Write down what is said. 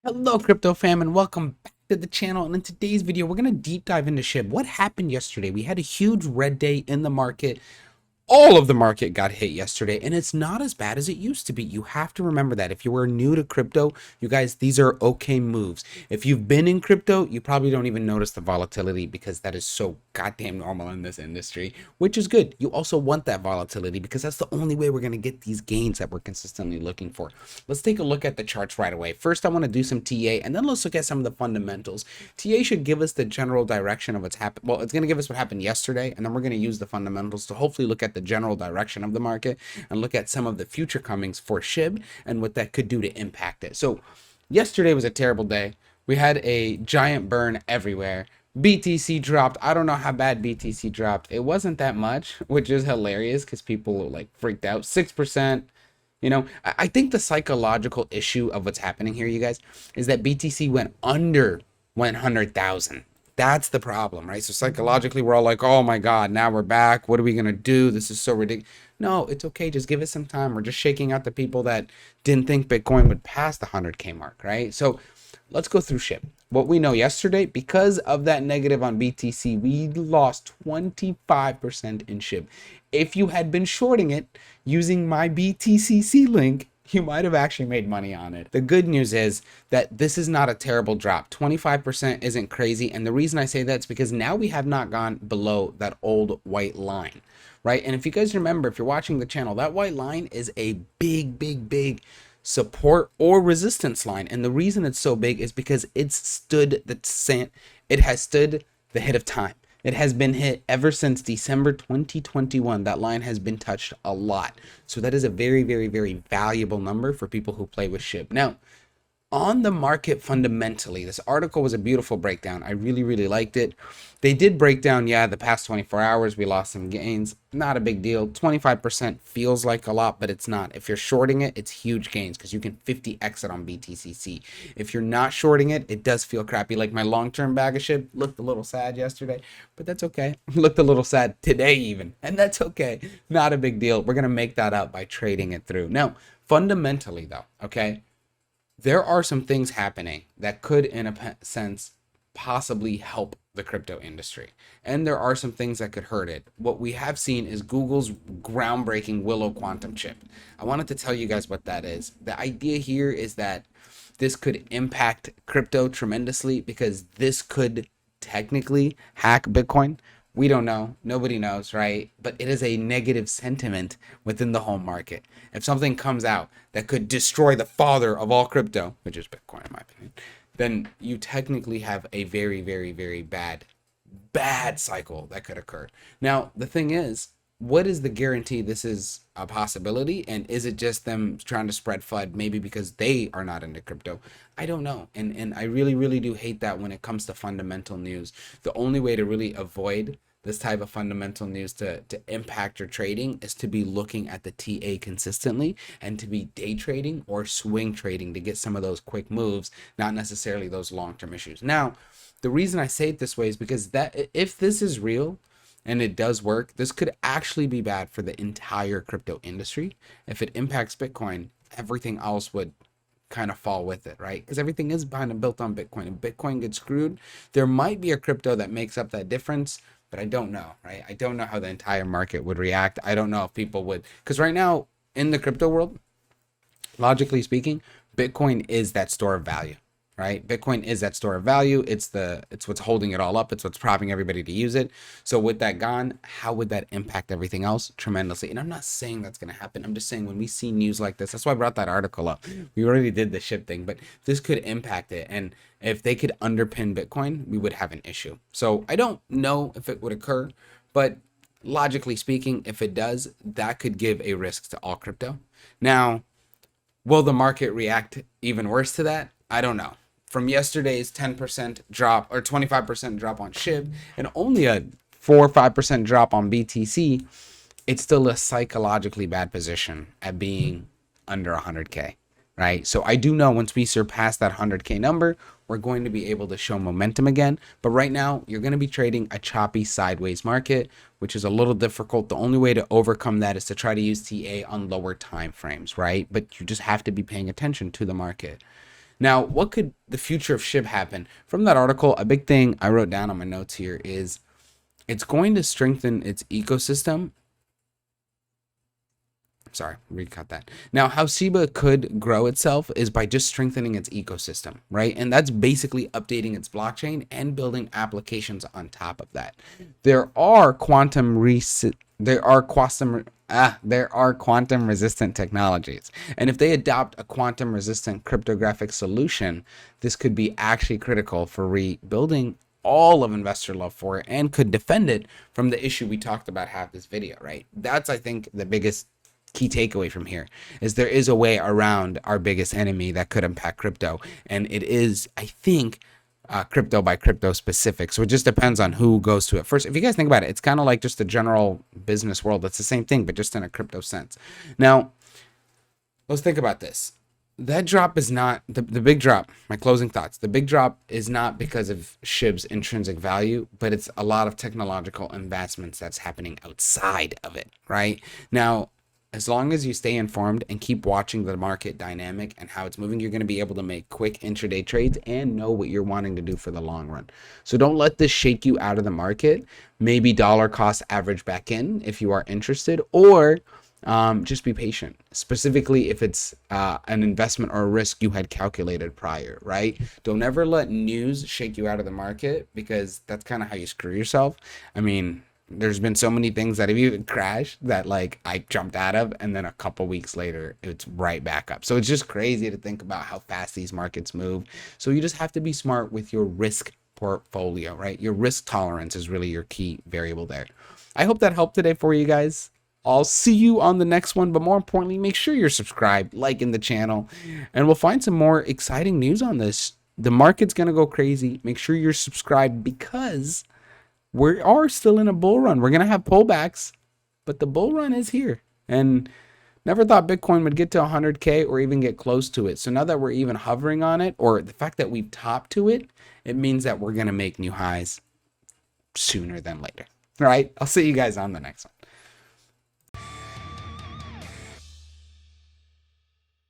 Hello, crypto fam, and welcome back to the channel. And in today's video, we're going to deep dive into SHIB. What happened yesterday? We had a huge red day in the market. All of the market got hit yesterday, and it's not as bad as it used to be. You have to remember that. If you are new to crypto, you guys, these are okay moves. If you've been in crypto, you probably don't even notice the volatility because that is so goddamn normal in this industry, which is good. You also want that volatility because that's the only way we're going to get these gains that we're consistently looking for. Let's take a look at the charts right away. First, I want to do some TA, and then let's look at some of the fundamentals. TA should give us the general direction of what's happened. Well, it's going to give us what happened yesterday, and then we're going to use the fundamentals to hopefully look at the general direction of the market and look at some of the future comings for SHIB and what that could do to impact it. So yesterday was a terrible day. We had a giant burn everywhere. BTC dropped. I don't know how bad BTC dropped. It wasn't that much, which is hilarious because people like freaked out. 6%. I think the psychological issue of what's happening here, you guys, is that BTC went under 100,000. That's the problem, right? So psychologically, we're all like, oh my God, now we're back. What are we going to do? This is so ridiculous. No, it's okay. Just give it some time. We're just shaking out the people that didn't think Bitcoin would pass the 100K mark, right? So let's go through SHIB. What we know yesterday, because of that negative on BTC, we lost 25% in SHIB. If you had been shorting it using my BTCC link, you might have actually made money on it. The good news is that this is not a terrible drop. 25% isn't crazy. And the reason I say that is because now we have not gone below that old white line, right? And if you guys remember, if you're watching the channel, that white line is a big support or resistance line. And the reason it's so big is because it has stood the hit of time. It has been hit ever since December 2021. That line has been touched a lot. So that is a very valuable number for people who play with SHIB. Now, on the market fundamentally, this article was a beautiful breakdown. I really liked it. They did break down, yeah, the past 24 hours, we lost some gains. Not a big deal. 25% feels like a lot, but it's not. If you're shorting it, it's huge gains because you can 50 exit on BTCC. If you're not shorting it, it does feel crappy. Like my long-term bag of SHIB looked a little sad yesterday, but that's okay. Looked a little sad today even, and that's okay. Not a big deal. We're going to make that up by trading it through. Now, fundamentally though, okay, there are some things happening that could, in a sense, possibly help the crypto industry. And there are some things that could hurt it. What we have seen is Google's groundbreaking Willow quantum chip. I wanted to tell you guys what that is. The idea here is that this could impact crypto tremendously because this could technically hack Bitcoin. We don't know. Nobody knows, right? But it is a negative sentiment within the whole market. If something comes out that could destroy the father of all crypto, which is Bitcoin in my opinion, then you technically have a very bad cycle that could occur. Now, the thing is, what is the guarantee this is a possibility? And is it just them trying to spread FUD maybe because they are not into crypto? I don't know. And I really do hate that when it comes to fundamental news. The only way to really avoid this type of fundamental news to impact your trading is to be looking at the TA consistently and to be day trading or swing trading to get some of those quick moves, not necessarily those long-term issues. Now, the reason I say it this way is because that if this is real, and it does work, this could actually be bad for the entire crypto industry. If it impacts Bitcoin, everything else would kind of fall with it, right? Because everything is kind of built on Bitcoin. If Bitcoin gets screwed, there might be a crypto that makes up that difference, but I don't know, right? I don't know how the entire market would react. I don't know if people would, because right now in the crypto world, logically speaking, Bitcoin is that store of value, right? Bitcoin is that store of value. It's what's holding it all up. It's what's propping everybody to use it. So with that gone, how would that impact everything else? Tremendously. And I'm not saying that's going to happen. I'm just saying when we see news like this, that's why I brought that article up. We already did the SHIB thing, but this could impact it. And if they could underpin Bitcoin, we would have an issue. So I don't know if it would occur, but logically speaking, if it does, that could give a risk to all crypto. Now, will the market react even worse to that? I don't know. From yesterday's 10% drop or 25% drop on SHIB and only a 4 or 5% drop on BTC, it's still a psychologically bad position at being under 100K, right? So I do know once we surpass that 100K number, we're going to be able to show momentum again. But right now, you're going to be trading a choppy sideways market, which is a little difficult. The only way to overcome that is to try to use TA on lower time frames, right? But you just have to be paying attention to the market. Now, what could the future of SHIB happen? From that article, a big thing I wrote down on my notes here is it's going to strengthen its ecosystem. Sorry, recut that. Now, how SHIBA could grow itself is by just strengthening its ecosystem, right? And that's basically updating its blockchain and building applications on top of that. There are quantum resistant technologies, and if they adopt a quantum resistant cryptographic solution, this could be actually critical for rebuilding all of investor love for it and could defend it from the issue we talked about half this video, right? That's, I think, the biggest key takeaway from here is there is a way around our biggest enemy that could impact crypto, and it is, I think, crypto by crypto specific. So it just depends on who goes to it first. If you guys think about it, it's kind of like just the general business world. It's the same thing, but just in a crypto sense. Now, let's think about this. That drop is not the big drop. My closing thoughts. The big drop is not because of SHIB's intrinsic value, but it's a lot of technological advancements that's happening outside of it, right? Now, as long as you stay informed and keep watching the market dynamic and how it's moving, you're going to be able to make quick intraday trades and know what you're wanting to do for the long run. So don't let this shake you out of the market. Maybe dollar cost average back in if you are interested, or just be patient, specifically if it's an investment or a risk you had calculated prior, right? Don't ever let news shake you out of the market, because that's kind of how you screw yourself. I mean, there's been so many things that have even crashed that like I jumped out of, and then a couple weeks later it's right back up. So it's just crazy to think about how fast these markets move. So you just have to be smart with your risk portfolio, right? Your risk tolerance is really your key variable there. I hope that helped today for you guys. I'll see you on the next one, but more importantly, make sure you're subscribed, liking the channel, and we'll find some more exciting news on this. The market's gonna go crazy. Make sure you're subscribed, because we are still in a bull run. We're going to have pullbacks, but the bull run is here. And never thought Bitcoin would get to 100K or even get close to it. So now that we're even hovering on it, or the fact that we've topped to it, it means that we're going to make new highs sooner than later. All right. I'll see you guys on the next one.